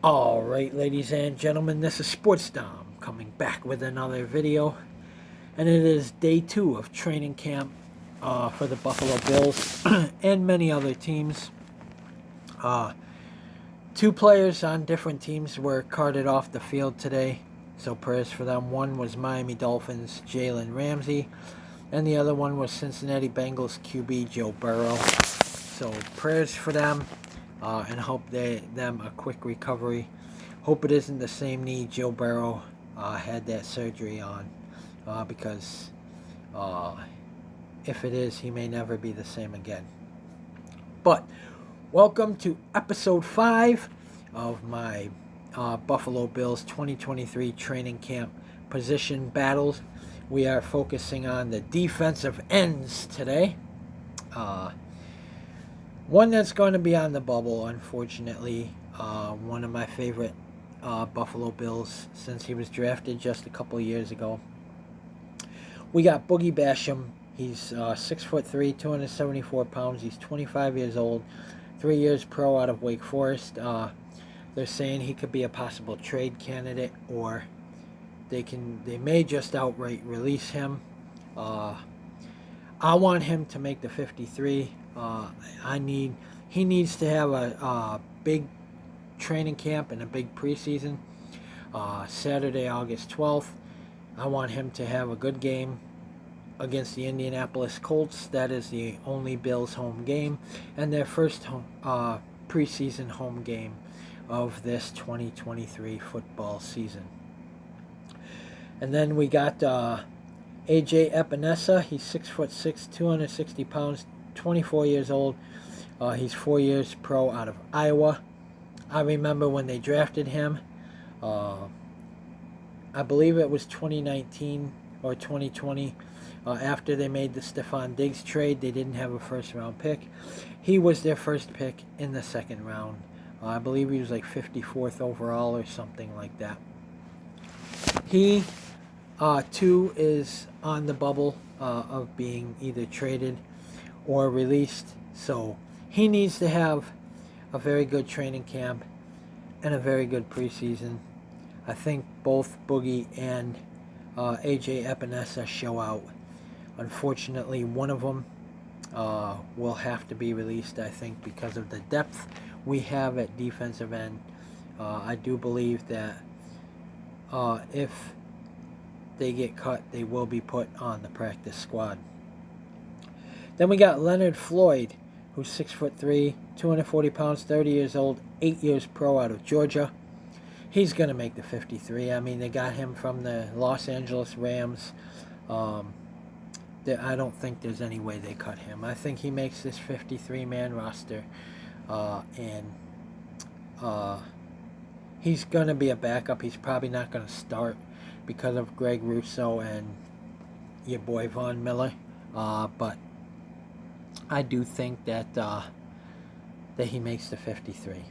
Alright, ladies and gentlemen, this is Sports Dom coming back with another video. And it is day 2 of training camp for the Buffalo Bills and many other teams. Two players on different teams were carted off the field today, so prayers for them. One was Miami Dolphins' Jalen Ramsey, and the other one was Cincinnati Bengals QB Joe Burrow. So prayers for them. And hope them a quick recovery. Hope it isn't the same knee Joe Burrow had that surgery on, because if it is, he may never be the same again. But welcome to episode 5 of my Buffalo Bills 2023 training camp position battles. We are focusing on the defensive ends today. One that's going to be on the bubble, unfortunately. One of my favorite Buffalo Bills since he was drafted just a couple of years ago. We got Boogie Basham. He's 6'3", 274 pounds. He's 25 years old, 3 years pro out of Wake Forest. They're saying he could be a possible trade candidate, or they may just outright release him. I want him to make the 53. He needs to have a big training camp and a big preseason. Saturday, August 12th. I want him to have a good game against the Indianapolis Colts. That is the only Bills home game and their first preseason home game of this 2023 football season. And then we got AJ Epinesa. He's 6'6", 260 pounds, 24 years old. He's 4 years pro out of Iowa. I remember when they drafted him. I believe it was 2019 or 2020. After they made the Stephon Diggs trade, they didn't have a first-round pick. He was their first pick in the second round. I believe he was like 54th overall or something like that. He, too, is on the bubble of being either traded or released. So he needs to have a very good training camp and a very good preseason. I think both Boogie and AJ Epinesa show out. Unfortunately, one of them will have to be released, I think, because of the depth we have at defensive end. I do believe that if they get cut, they will be put on the practice squad. Then we got Leonard Floyd, who's 6'3", 240 pounds, 30 years old, 8 years pro out of Georgia. He's going to make the 53. I mean, they got him from the Los Angeles Rams. I don't think there's any way they cut him. I think he makes this 53-man roster. And he's going to be a backup. He's probably not going to start because of Greg Rousseau and your boy Von Miller. But I do think that he makes the 53.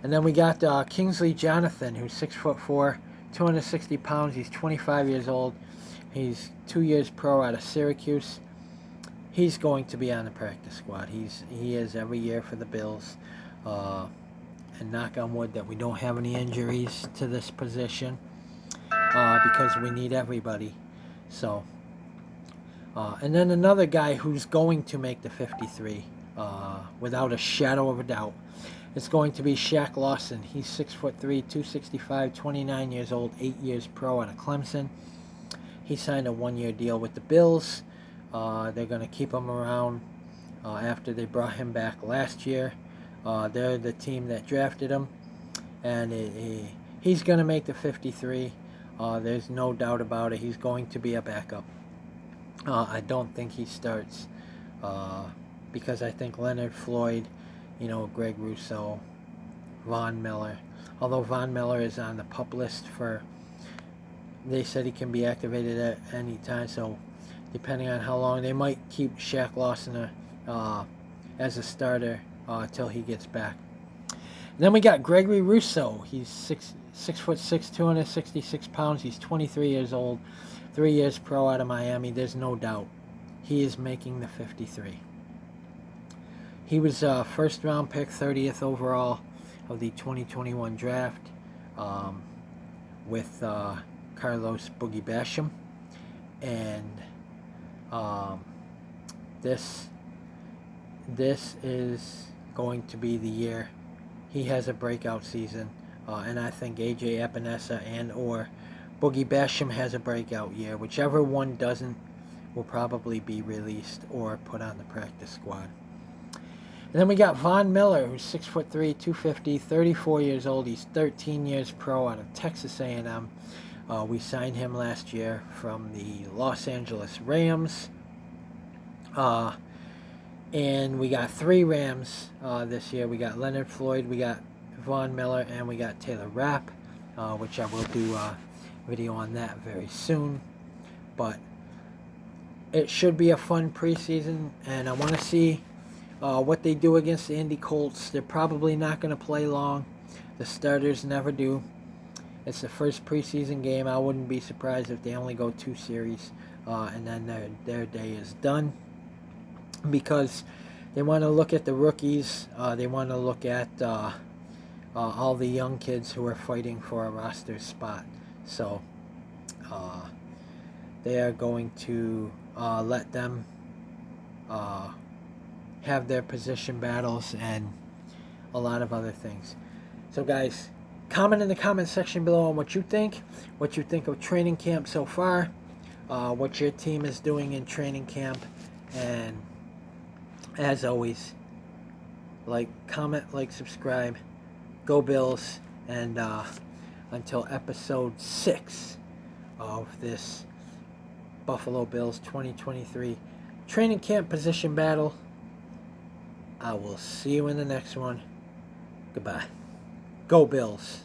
And then we got Kingsley Jonathan, who's 6'4", 260 pounds. He's 25 years old. He's 2 years pro out of Syracuse. He's going to be on the practice squad. He is every year for the Bills. And knock on wood that we don't have any injuries to this position, because we need everybody. So. And then another guy who's going to make the 53, without a shadow of a doubt, it's going to be Shaq Lawson. He's 6'3", 265, 29 years old, 8 years pro out of Clemson. He signed a 1-year deal with the Bills. They're going to keep him around after they brought him back last year. They're the team that drafted him, and he's going to make the 53. There's no doubt about it. He's going to be a backup. I don't think he starts because I think Leonard Floyd, Greg Rousseau, Von Miller, although Von Miller is on the PUP list they said he can be activated at any time, so depending on how long, they might keep Shaq Lawson as a starter till he gets back. And then we got Gregory Rousseau. He's 6'6", 266 pounds. He's 23 years old. 3 years pro out of Miami. There's no doubt he is making the 53. He was a first-round pick, 30th overall, of the 2021 draft with Carlos Boogie Basham. And this is going to be the year he has a breakout season, and I think AJ Epinesa and or Boogie Basham has a breakout year. Whichever one doesn't will probably be released or put on the practice squad. And then we got Von Miller, who's 6'3", 250, 34 years old. He's 13 years pro out of Texas A&M. We signed him last year from the Los Angeles Rams. And we got 3 Rams this year. We got Leonard Floyd, we got Von Miller, and we got Taylor Rapp, which I will do a video on that very soon. But it should be a fun preseason, and I want to see what they do against the Indy Colts. They're probably not going to play long. The starters never do. It's the first preseason game. I wouldn't be surprised if they only go 2 series, and then their day is done, because they want to look at the rookies. They want to look at all the young kids who are fighting for a roster spot. So they are going to let them have their position battles and a lot of other things. So guys, comment in the comment section below on what you think of training camp so far, what your team is doing in training camp, and as always, comment, subscribe. Go Bills. And until episode 6 of this Buffalo Bills 2023 training camp position battle, I will see you in the next one. Goodbye. Go Bills.